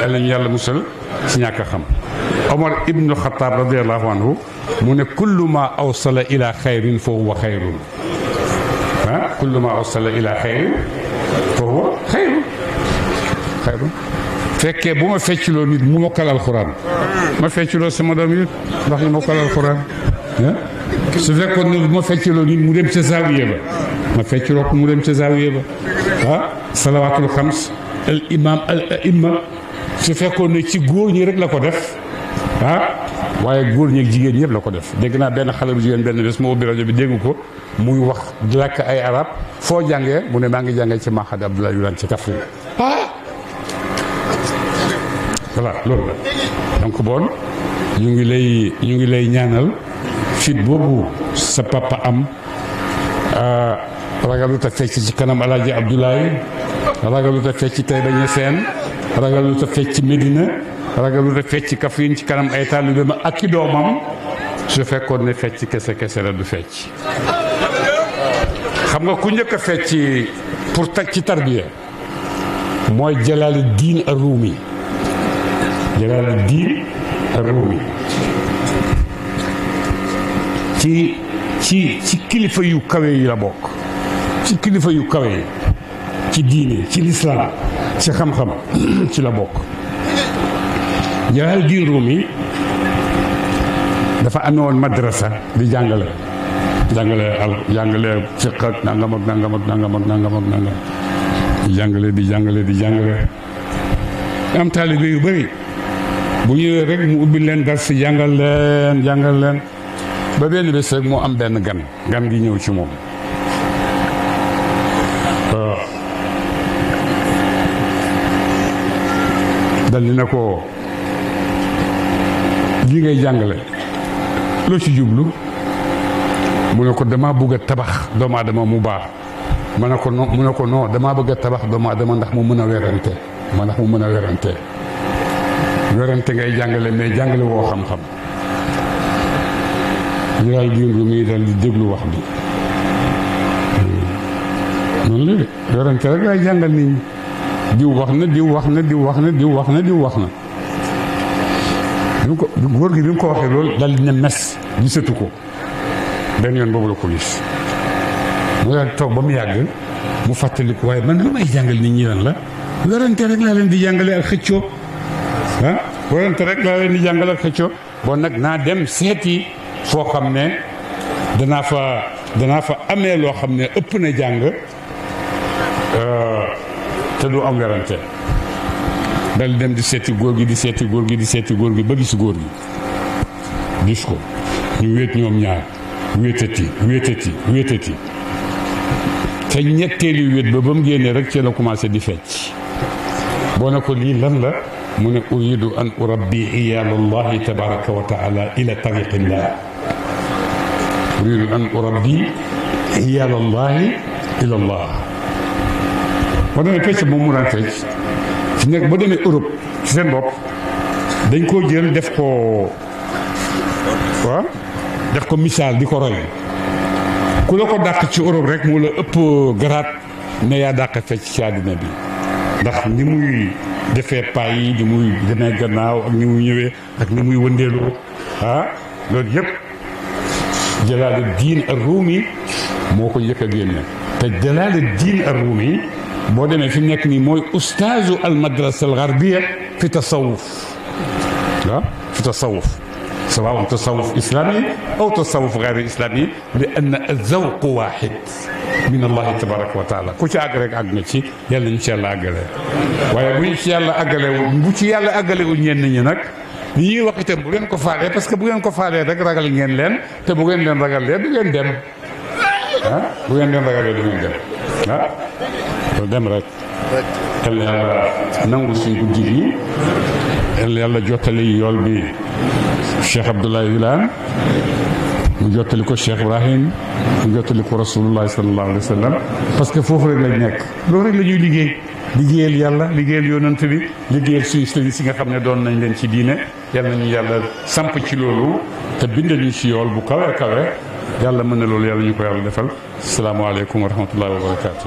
yàlla ñu yàlla musal si ñàkk a xam. Omar ibnu Xataab radiyallahu anhu mu ne kullu ma awsala ila xayrin fa huwa xayrun kullu ma awsala ila xayrin fa huwa xayrun fekkee bu ma fecciloo nit mu mokkal alxuraan ma fecciloo sama doom yi ndax ñu mokkal alxuraan su fekkoon ne bu ma fecciloo nit mu dem ca zaawiya ba ma fecciloo ko mu dem ca zaawiya ba salawaatul xams al imam al aimma su fekkoon ne ci góor ñi rek la ko def waaye góor ñi ak jigéen ñëpp la ko def. dégg naa benn xale bu jigéen benn bés moo ubbi rajo bi dégg ko muy wax di làkk ay arab foo jàngee mu ne maa ngi jàngee ci Mahad Abdoulaye Wilane ci Kaffrine voilà loolu la. donc bon ñu ngi lay ñaanal fit boobu sa papa am ragalu ta fecc ci kanam Alaaji Abdoulaye ragalu ta fecc ci Taïba Niassène ragalu ta fecc ci Médina ragalu ta fecc ci Kaffrine ci kanam ay taalibeem ak i doomam su fekkoon ne fecc kese la du fecc. xam nga ku njëkk a fecc pour tag ci tarbiya mooy Jalaaluddin Ar-Rumi. Jalaaluddin Ar-Rumi ci kilifa yu kawe yi la bokk. ci kilifa yu kawe yi ci diine ci lislaam ci xam-xam ci la bokk. Jalaaluddin Rumi dafa amee woon madrasa di jàngale fiq ak nangam ak nangam ak nangam ak nangam ak nangam di jàngale am taalibe yu bëri bu ñëwee rek mu ubbi leen dars si jàngal leen ba benn bés rek moo am benn gan gi ñëw ci moom dal di ne ko lii ngay jàngale loo ci jublu mu ne ko damaa bëgg a tabax doomu aadama mu baax mu ne ko non damaa bëgg a tabax doomu aadama ndax mu mën a werante ngay jàngale mais jàngale woo xam-xam. Jalaaluddin Rumi dal di déglu wax bi noonu la de werante rek ngay jàngal nit ñi diw wax na góor gi bi mu ko waxee loolu dal di ne mes gisatu ko benn yoon boobu la ko gis mu daal toog ba mu yàgg mu fàttaliku waaye man lu may jàngal nit ñi lan la werante rek laa leen di jàngale ak xëccoo werante rek laa leen di jàngale ak xëccoo bon nag naa dem seeti foo xam ne danaa fa amee loo xam ne ëpp na jàng te du am werante dal dem di seeti góor gi ba gis góor gi gis ko ñu wéet ñoom ñaar wéetati te ñetteeli wéet ba mu génnee rek ci la commencé di fecc boo ne ko lii lan la mu ne uridu an urabbi iyalallahi tabaraka wa taala ila tariqillah uridu an urabbi iyalallahi ila allah boo demee fecc moom mu daan fecc ci nekk boo demee Europe ci seen bopp dañ koo jël def ko misaal di ko roy ku la ko dàq ci Europe rek mu la ëpp garaat ne yaa dàq fecc ci àddina bi ndax ni muy defee paa yi ni muy demee gannaaw ak ni muy ñëwee ak ni muy wëndeeloo loolu yëpp Jalaaluddin Ar-Rumi moo ko yëkk a génne te Jalaaluddin Ar-Rumi boo demee fi mu nekk nii mooy ustaazu al madrasa al garbiya fi tasawuf fi tasawuf سواء تصوف إسلامي أو تصوف غير إسلامي لأن الذوق واحد min allahi tabaraka wa taala ku ci àgg rek àgg nga ci yàlla ñu ci yàlla àggale waaye bu ñu ci yàlla àggalewul bu ci yàlla àggalewul ñenn ñi nag li ñuy wax itam bu ngeen ko faalee parce que bu ngeen ko faalee rek ragal ngeen leen te bu ngeen leen ragalee du ngeen dem bu ngeen leen ragalee du ngeen dem loolu dem rek yàlla yàlla nangu suñ guddi gi yàlla yàlla jottali yool bi Cheikh Abdoulaye Wilane mu jottali ko Cheikh Ibrahim mu jottali ko Rasulullah sallallahu alayhi wa sallam parce que foofu rek lañ nekk loolu rek la ñuy liggéey liggéeyal yàlla liggéeyal yonent bi liggéeyal suñu sëriñ si nga xam ne doon nañ leen ci diine yàlla nañu yàlla samp ci loolu te bindal ñu ci yool bu kawe kawe yàlla mën na loolu yàlla ñu ko yàlla defal asalaamaaleykum wa rahmatullahi wa barakaatu.